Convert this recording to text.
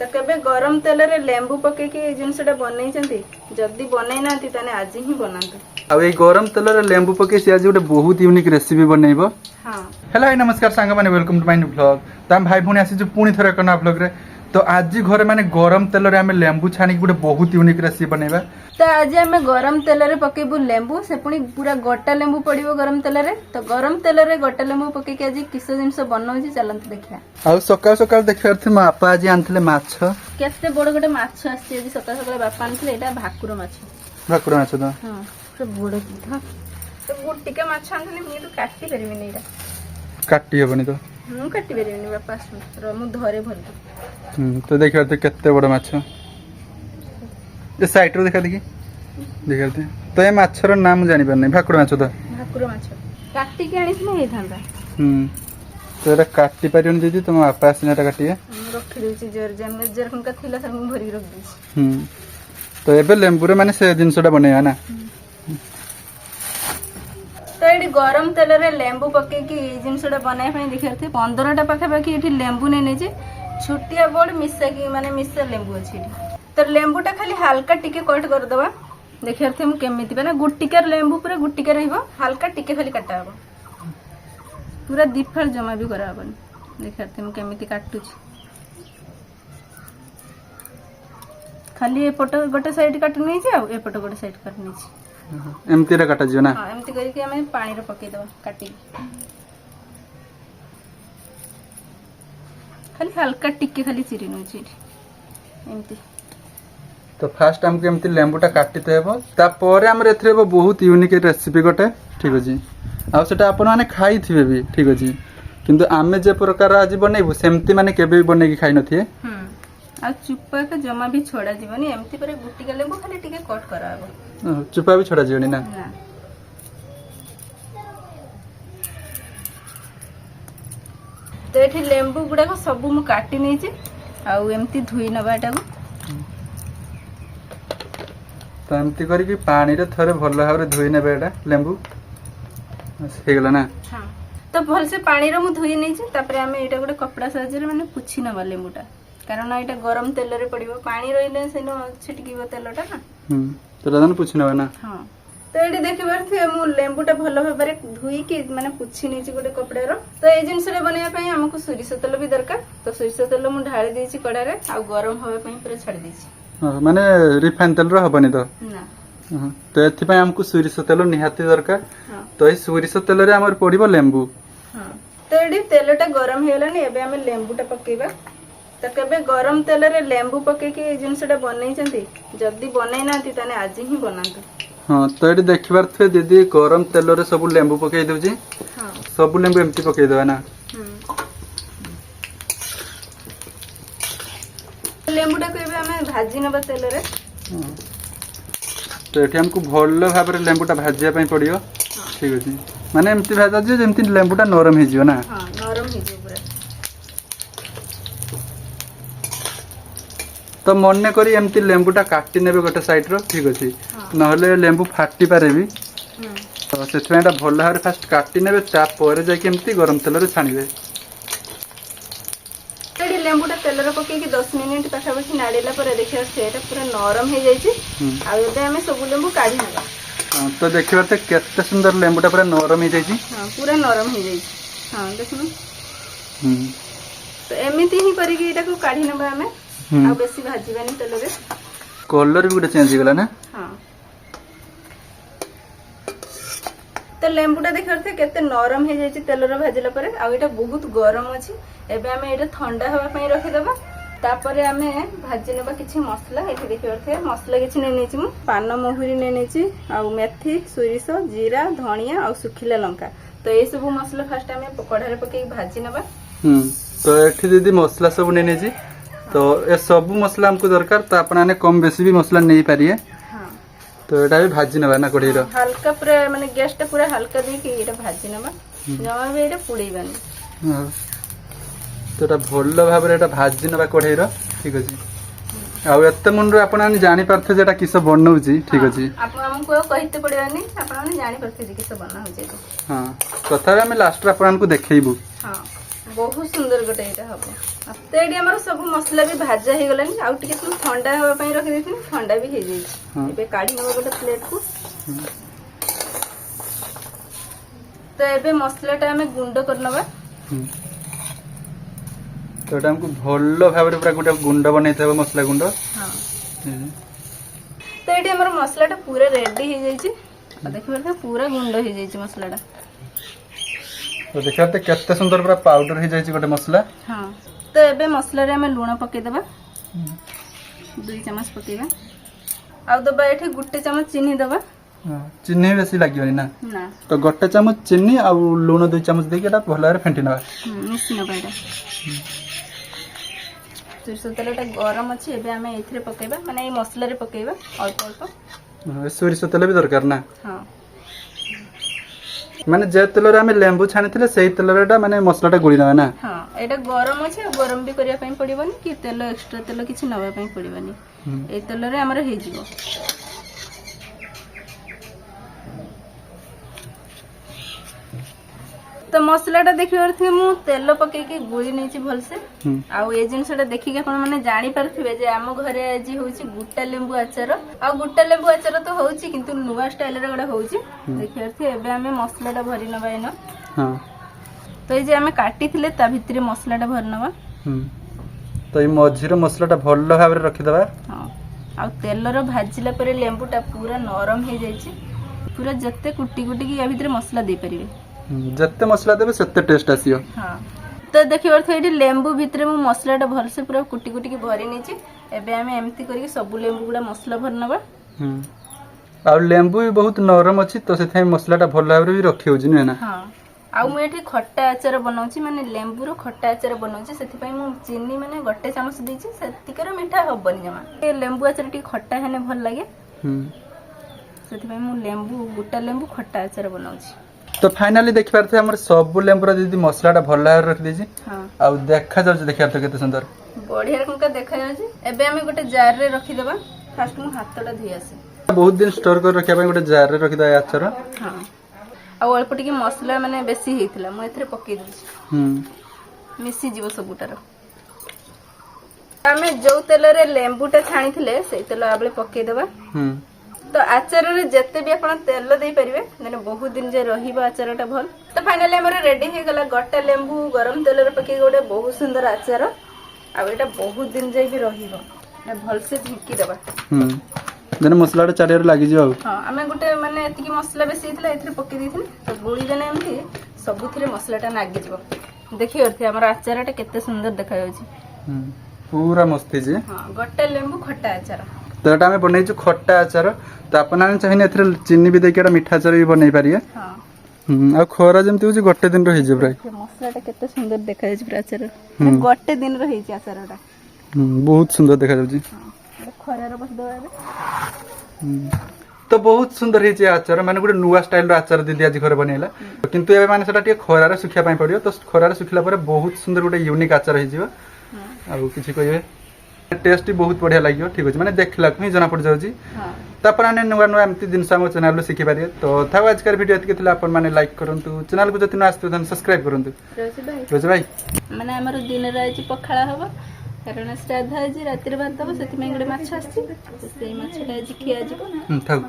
तो केबे गरम तेल रे लेंबू पकेकी ए जिनसटा बनैछंती जदी बनैना नांती तने आज ही बनांतु। अब ये गरम तेल रे लेंबू पके से आज गोटे बहुत यूनिक रेसिपी बनैबो। हां हेलो हाय नमस्कार सांग माने welcome to my new vlog. तो हम भाई भूणी आसी पुणी थरे कना व्लॉग रे। तो आज घरे माने गरम तेल रे हम लेंबू छानी गोटे बहुत यूनिक रेसिपी बनैबा। तो आज आमे गरम तेल रे पकेबु लेंबू से पुणी पूरा गोटा लेंबू पड़िबो गरम तेल रे। तो गरम तेल रे गोटा लेंबू पकेकी आज किस जिंस बनौछि चलंत देखिया। आ सकाल सकाल देखिया थे मो आपा आज आनथले माछ केते बड़ गोटे माछ आछि आज सकाल सकाल बापा आनथले एटा भाकुर माछ। भाकुर माछ तो हां से बड़ था तो गुटिका माछ आनथले मी तो काटी परिबिनी एटा काटी हेबनी तो मु काटी परिबिनी बापा र मु धरे भल। तो देखिया थे केते बड़ माछ ए साइड रो देखा देखी देखा थे। तो ए माछर नाम जानि पर नै भाकुर माछ तो भाकुर माछ काटी के आनिस नै हेथांदा। तो एटा काटी परियन दीदी तुम आपा आसिना एटा काटिए रखि देछि जर जम जर खन का थिला सब भरी रख देछि। तो एबे लेंबू रे माने से जिनसटा बनैया ना। तो ये गरम तेल रे लेंबू पकेकी जिनसटा बनाए पई देखिया थे 15टा पाखा पाखी एठी लेंबू नै नै जे छोटिया बड़ मिसा की माने मिसा लेंबू अछि एठी। तो लेंबूटा खाली हल्का टिके कट कर दबा देखिया थे मु केमिति बना गुटिकार लेंबू पूरा गुटिका रहइबो हल्का टिके खाली काटा हबो पूरा दिफाल जमा भी करा हबन। देखिया थे मु केमिति काटू छी खाली एपट गोटे साइड काट नै छी आ एपट गोटे साइड काट नै छी एमती रे काटा जियो ना। हां एमती करी के हमें पानी रे पके दबा काटी खाली हल्का टिके खाली चिरी नै छी एमती। तो फास्ट हमके एमती लेंबूटा काटिते हेबो तापर हमर एथरे बहुत यूनिक रेसिपी गोटे ठीक अछि आ सेटा अपन माने खाई थिबे भी ठीक अछि किंतु आमे जे प्रकार आज बनैबो सेमती माने केबे भी बनै की खाइ नथिए। आ चुप्पा के जमा भी छोड़ा जीवनी एमती परे गुटी के लेबो खाली टिके कट कराबो चुपा भी छोड़ा जीवनी ना। तो एठी लेंबू गुडा को सब मु काटी नै छी आ एमती धुई नबा एटा को तो एमती करी कि पानी रे थरे भलो भाबरे धुई नेबे एटा लेंबू हे गेला ना। हां तो भल से पानी रे मु धुई नै छी तापरे हमें एटा गोटे कपड़ा साहाଯ୍य रे माने पुछि नबा लेंबूटा कारण एटा गरम तेल रे पड़िबो पानी रहिले सेनो छिटकीबो तेलटा ना। तो रदन पुछि नबा ना। हां तो एटी देखिबार थे मु लेंबूटा भलो भाबरे धुई के माने पुछि नै छी गोटे कपड़ा रो। तो ए जिंस रे बनया पई हमकु सोरिष तेल भी दरकार तो सोरिष तेल मु ढाळी देई छी कड़ा रे आ गरम होवे पई पूरा छाडी देई छी माने रिफाइन तेल रो हबनी तो ना। तो एथि पई हमकु सोरिष तेल निहाती दरकार। हां तो ए सोरिष तेल रे हमर पड़िबो लेंबू। हां तो एटी तेलटा गरम हेलानी एबे हमें लेंबूटा पकेबा। तो केबे गरम तेल रे लेंबू पकेकी ए जिनसटा बनैछंती जदी बनैना नांती तने आज ही बनांतु। हाँ तो ये देखबार थे दीदी गरम तेल रे सब लेंबू पकई दउची। हां सब लेंबू एमती पकई देबा ना। लेंबूटा को एबे हमें भाजी नबा तेल रे। तो एठी हमको भलो भाबरे लेंबूटा भाजिया पई पड़ियो ठीक अछि माने एमती भाजा जे जेमती लेंबूटा नरम हे जियो ना। हां नरम हे जियो पूरा। तो मन्ने करी एमती लेंबूटा काटी नेबे गोटे साइड रो ठीक अछि नहले लेंबू फाटी पारे भी। तो सेथमेटा भलो भाबरे फास्ट काटी नेबे ता परे जाय के एमती गरम तेल रे छानिबे। एडी लेंबूटा तेल रे पके कि 10 मिनिट पाखा पाखी नाडीला पर देखियो सेटा पूरा नरम हे जाय छी आ एबे हमें सब लेंबू काढी नबा। तो देखिबार ते केते सुंदर लेंबूटा पूरा नरम हे जाय छी। हां पूरा नरम हे जाय छी। हां देखनु तो एमिति ही करी कि एटा को काढी नबा हमें आ बेसी भाजीबानी तेल रे कलर भी गोटे चेंज गेला ना। हां तो लेंबूटा देखर थे केते नरम हे जाय छी तेल रे भाजिला परे आ एटा बहुत गरम अछि एबे हमें एटा ठंडा होबा पई रखि देबा तापरे हमें भाजी नेबा किछि मसला एठी देखिवर थे मसला किछि नै नेछि मु पान मोहुरी नै नेछि आ मेथी सोरिष जीरा धनिया आ सुखिला लंका तो ए सब मसला फर्स्ट हमें कढ़ा रे पके भाजी नेबा। तो एठी दीदी मसला सब नै नेछि तो ए सब मसला हमको दरकार तो आपने कम बेसी भी मसला नहीं पारिए। हां तो एटा भी भाजी नबा ना कढ़ी रो हल्का पूरा माने गैस टा पूरा हल्का दे के एटा भाजी नबा जमा भी एटा पुड़ीबानी। हां तो एटा भलो भाबरे एटा भाजी नबा कढ़ी रो ठीक अछि आ एते मन रो आपन जानि परथे जेटा किस बनौजी ठीक अछि आपन हमको कहिते पड़िबानी आपन जानि परथे जे किस बना हो जे। हां कथा हम लास्ट रे आपन को देखैबू। हां बहुत सुंदर गोटे यहाँ हम तो ये आम सब मसला भी भाजा हो गलानी आउ टे ठंडा हाँपाई रखी ठंडा भी हो जाए काढ़ी नवा गोटे प्लेट को तो ये मसलाटा आम गुंड करनवा तो एटा हमको भलो भाबरे पूरा गोटे गुंड बनै थबो मसला गुंड हां तो ये हमर मसलाटा पूरा रेडी हो जाई देखिए पूरा गुंड हो जाई मसलाटा तो देखिए तो केते सुंदर पूरा पाउडर हो जाई गोटे मसला हां तो एबे मसला रे हमें लूण पके देबा 2 चम्मच पकेबा आ दबा एठी गुटे चम्मच चीनी देबा चीनी बेसी लागियोनी ना ना तो गोटे चम्मच चीनी आ लूण 2 चम्मच देके एटा भलो रे फेंटी नबा मिसी नबा एटा सोरिष तेलटा गरम अच्छी एबे हमें एथिरे पकेबा माने ए मसला रे पकेबा अल्प अल्प सोरिष तेल भी दरकार ना हां माने जे तेल रे हमें लेंबू छानी थिले सेही तेल रेटा माने मसलाटा गुली नबा ना हां एटा गरम अछि गरम भी करिया पई पड़िबनी कि तेल एक्स्ट्रा तेल किछि नबा पई पड़िबनी ए तेल रे हमर हे जिवो तो मसलाटा देखिए मु तेल पकईकि गुड़ी नहीं भल से आउ ए जिनसटा देखिक आप मैंने जानी पारे जे आम घरे आज होची गुटा लेंबू आचार आ गुटा लेंबू आचार तो होची किंतु नुआ स्टाइल रे गोटे होची देखिए एबे हमें मसलाटा भरी नबा एनो हां तो ये जे हमें काटी थिले ता भितरे मसलाटा भर नबा तो ये मझिरो मसलाटा भलो भाबरे रखि दबा हां आ तेल रो भाजिला परे लेंबूटा पूरा नरम हे जाईची पूरा जत्ते कुटी कुटी कि या भितरे मसला दे परिबे जत्ते मसला देबे सेत्ते टेस्ट आसियो हां तो देखि वर्थ एठी लेंबू भितरे मु मसलाटा भल से पूरा कुटी कुटी की भरी नीची एबे हमें एमती करी सब लेंबू गुडा मसला भरनबा आ लेंबू भी बहुत नरम अछि तो सेथै मसलाटा भल भाबरे भी रखि होजी नै ना हां आ मु एठी खट्टा आचार बनाउची माने लेंबू रो खट्टा आचार बनाउची सेथि पई मु चीनी माने गोटे चामच दीची सेतिकर मिठा हबनी जमा ए लेंबू आचार टी खट्टा हेने भल लागे सेथि पई मु लेंबू गुटा लेंबू खट्टा आचार बनाउची तो फाइनली देखि पारथे हमर सब लेंबूरा दीदी मसलाटा भल भाबरे रखि देजी हां आ देखा जाउ देखिया तो केते सुंदर बढ़िया रकम का देखा जाउची एबे हमें गोटे जार रे रखि देबा फास्ट मु हाथटा धोई आसे बहुत दिन स्टोर कर रखिया गोटे जार रे रखि दया आचार हां आ अल्प टिके मसला माने बेसी हेतिला मु एथरे पके दउची मिसी जीव सबुटार आमे जो तेल रे लेंबूटा छाणी थिले से तेल आबले पके देबा तो आचार रे जत्ते भी आपण तेल देई परिबे माने बहुत दिन जे रहिबा आचारटा भल तो फाइनली हमर रेडी हे गला गोटा लेंबू गरम तेल रे पके गोटे बहुत सुंदर आचार आ एटा बहुत दिन जे भी रहिबो ना भल से झिकी देबा जने मसलाटा चारियर लागि जाउ हां हमें गोटे माने एतिकी मसला बेसी हितला एथरे पके दिथिन तो गोली देने एमती सबुथिरे मसलाटा नागी जिवो देखि अर्थे हमर आचारटा केते सुंदर देखा जाउची पूरा मस्ती जे हां गोटा लेंबू खट्टा आचार तो एटा हमें बनैछु खट्टा आचार तो आपन आने चाहिए एथरे चीनी भी देके एटा मीठा आचार भी बनै पारिए हां आ खोरा जेमति होची गोटे दिन रहि जे प्राय मसलाटा केते सुंदर देखा जाउची पूरा आचार गोटे दिन रहि छी आचारटा बहुत सुंदर देखा जाउची खरार बस दवा तो बहुत सुंदर हे आचार माने गोटे नुआ स्टाइल रो आचार दीदी आज घर बनेला किंतु ए माने सेटा टिके खरार सुखिया पई पड़ियो तो खरार सुखिला परे बहुत सुंदर गोटे यूनिक आचार हे जिवो आ किछि कहिबे टेस्ट बहुत बढ़िया लागियो ठीक अछि माने देखला ही जना पड़ जाउची हां तापर आने नुआ नुआ एमती दिन हम चैनल लो सिखि पारिए तो था आज कर वीडियो एतके थिला अपन माने लाइक करंतु चैनल को जति न आस्तु तन सब्सक्राइब करंतु रोज भाई माने हमर दिन राजी पखाळा हबो कारण श्राद्ध आज रातिर भात दबो सेति में गडे माछ आछि सेई माछटा आज खिया जिवो थाउ